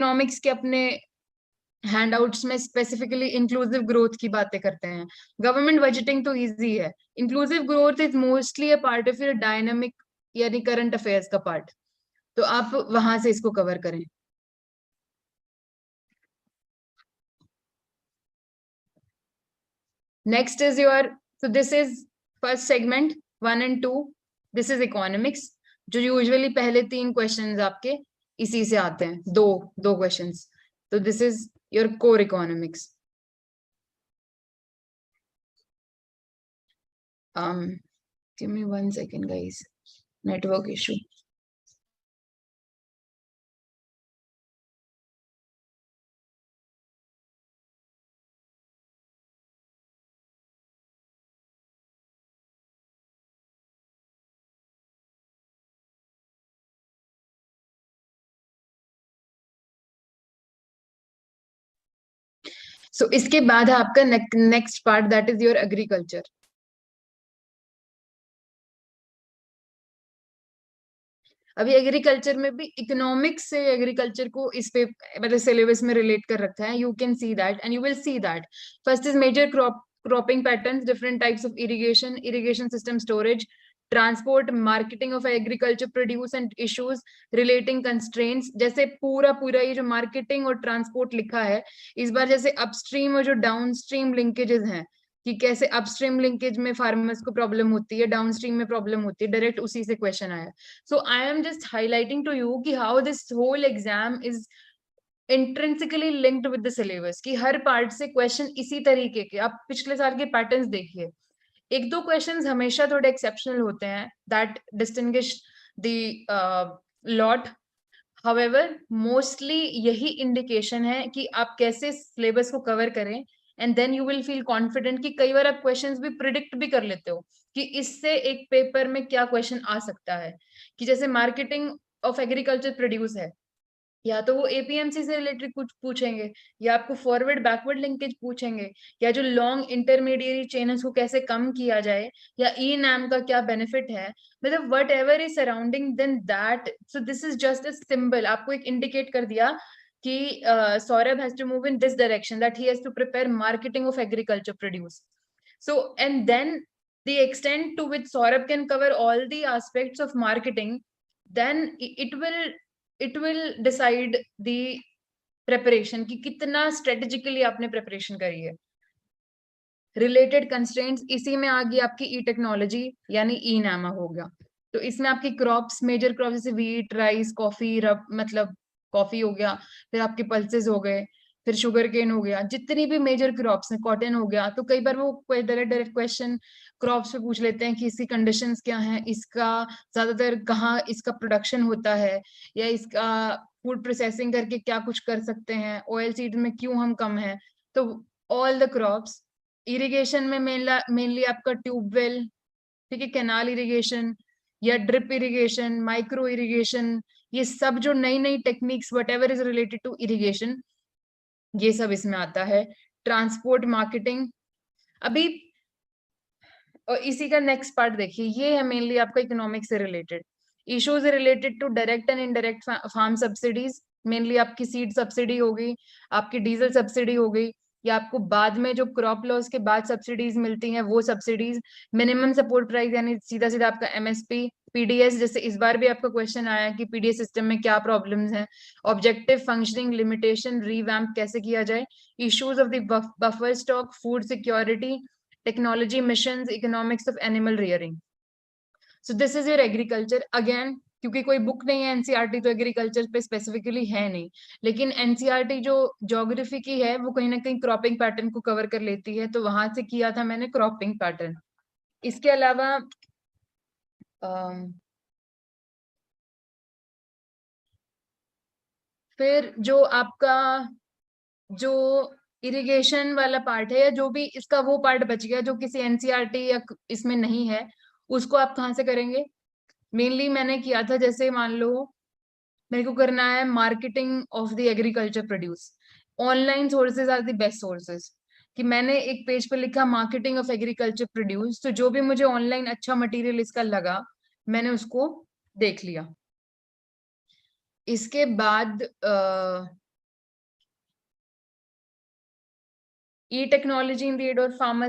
Economics के अपने handouts में स्पेसिफिकली इंक्लूसिव ग्रोथ की बातें करते हैं। गवर्नमेंट बजटिंग तो इजी है, inclusive growth is mostly a part of your dynamic यानी करंट अफेयर्स का पार्ट, तो आप वहां से इसको कवर करें। Next is your, so this is first segment 1 and 2, this is economics, जो यूजुअली पहले 3 क्वेश्चंस आपके इसी से आते हैं, दो दो क्वेश्चंस, तो this is your core economics. give me 1 second guys, network issue। सो इसके बाद है आपका next part, that is your agriculture. अभी एग्रीकल्चर में भी इकोनॉमिक्स से एग्रीकल्चर को इस पे मतलब सिलेबस में रिलेट कर रखा है, you can see that and you will see that. First is major cropping patterns, different types of irrigation system, storage, transport, marketing of agriculture produce and issues relating constraints. जैसे पूरा पूरा ये जो marketing और transport लिखा है, इस बार जैसे अपस्ट्रीम और जो डाउनस्ट्रीम लिंकेजेस हैं कि कैसे अपस्ट्रीम लिंकेज में फार्मर्स को प्रॉब्लम होती है, डाउनस्ट्रीम में प्रॉब्लम होती है, डायरेक्ट उसी से क्वेश्चन आया। So I am just highlighting to you कि how this whole exam is intrinsically linked with the syllabus, कि हर पार्ट से क्वेश्चन इसी तरीके के, आप पिछले साल के पैटर्न्स देखिए, एक दो क्वेश्चंस हमेशा थोड़े एक्सेप्शनल होते हैं, that distinguish the lot. However mostly यही इंडिकेशन है कि आप कैसे सिलेबस को कवर करें, and then you will feel confident कि कई बार आप क्वेश्चंस भी प्रिडिक्ट भी कर लेते हो कि इससे एक पेपर में क्या क्वेश्चन आ सकता है। कि जैसे मार्केटिंग ऑफ एग्रीकल्चर प्रोड्यूस है, या तो वो एपीएमसी से रिलेटेड कुछ पूछेंगे, या आपको फॉरवर्ड बैकवर्ड लिंकेज पूछेंगे, या जो लॉन्ग इंटरमीडिएट चेन को कैसे कम किया जाए, या ई नैम का क्या बेनिफिट है, मतलब whatever is surrounding then that. So this is just a symbol, आपको एक इंडिकेट कर दिया कि Saurabh has to move in this direction, that he has to prepare marketing of agriculture produce. So, and then the extent to which Saurabh can cover all the aspects of marketing, then it will decide the preparation कि कितना strategically आपने preparation करी है। Related constraints इसी में आ गई आपकी ई technology यानी ई नामा हो गया। तो इसमें आपकी क्रॉप्स, मेजर क्रॉप जैसे वीट, राइस, कॉफी, रब मतलब कॉफी हो गया, फिर आपके पल्सेस हो गए, फिर शुगर केन हो गया, जितनी भी मेजर क्रॉप्स हैं, कॉटन हो गया। तो कई बार वो डायरेक्ट क्वेश्चन क्रॉप्स पे पूछ लेते हैं कि इसकी कंडीशंस क्या हैं, इसका ज्यादातर कहाँ इसका प्रोडक्शन होता है, या इसका फूड प्रोसेसिंग करके क्या कुछ कर सकते हैं, ऑयल सीड में क्यों हम कम है। तो ऑल द क्रॉप्स, इरिगेशन में मेनली आपका ट्यूबवेल, ठीक है, कैनाल इरिगेशन या ड्रिप इरिगेशन, माइक्रो इरिगेशन, ये सब जो नई नई techniques whatever is related to irrigation, ये सब इसमें आता है। Transport, marketing. अभी और इसी का नेक्स्ट पार्ट देखिए, ये है मेनली आपका इकोनॉमिक्स से related issues related to direct and indirect farm subsidies. Mainly आपकी सीड सब्सिडी हो गई, आपकी डीजल सब्सिडी हो गई, या आपको बाद में जो क्रॉप लॉस के बाद सब्सिडीज मिलती हैं वो सब्सिडीज, मिनिमम सपोर्ट प्राइस यानी सीधा सीधा आपका एमएसपी, पीडीएस, जैसे इस बार भी आपका क्वेश्चन आया कि पीडीएस सिस्टम में क्या प्रॉब्लम्स हैं, ऑब्जेक्टिव फंक्शनिंग, लिमिटेशन, रीवैम्प कैसे किया जाए, issues of the buffer stock, food security, technology missions, economics of animal rearing. So this is your agriculture. Again क्योंकि कोई बुक नहीं है एनसीईआरटी, तो एग्रीकल्चर पे स्पेसिफिकली है नहीं, लेकिन एनसीईआरटी जो ज्योग्राफी की है वो कहीं ना कहीं क्रॉपिंग पैटर्न को कवर कर लेती है, तो वहां से किया था मैंने क्रॉपिंग पैटर्न। इसके अलावा फिर जो आपका जो इरिगेशन वाला पार्ट है, या जो भी इसका वो पार्ट बच गया जो किसी एनसीईआरटी या इसमें नहीं है, उसको आप कहाँ से करेंगे। मेनली मैंने किया था, जैसे मान लो मेरे को करना है marketing of the agriculture produce, online sources are the best sources, कि मैंने एक पेज पे लिखा मार्केटिंग ऑफ एग्रीकल्चर प्रोड्यूस, तो जो भी मुझे ऑनलाइन अच्छा मटेरियल इसका लगा मैंने उसको देख लिया। इसके बाद e-technology in the aid of farmers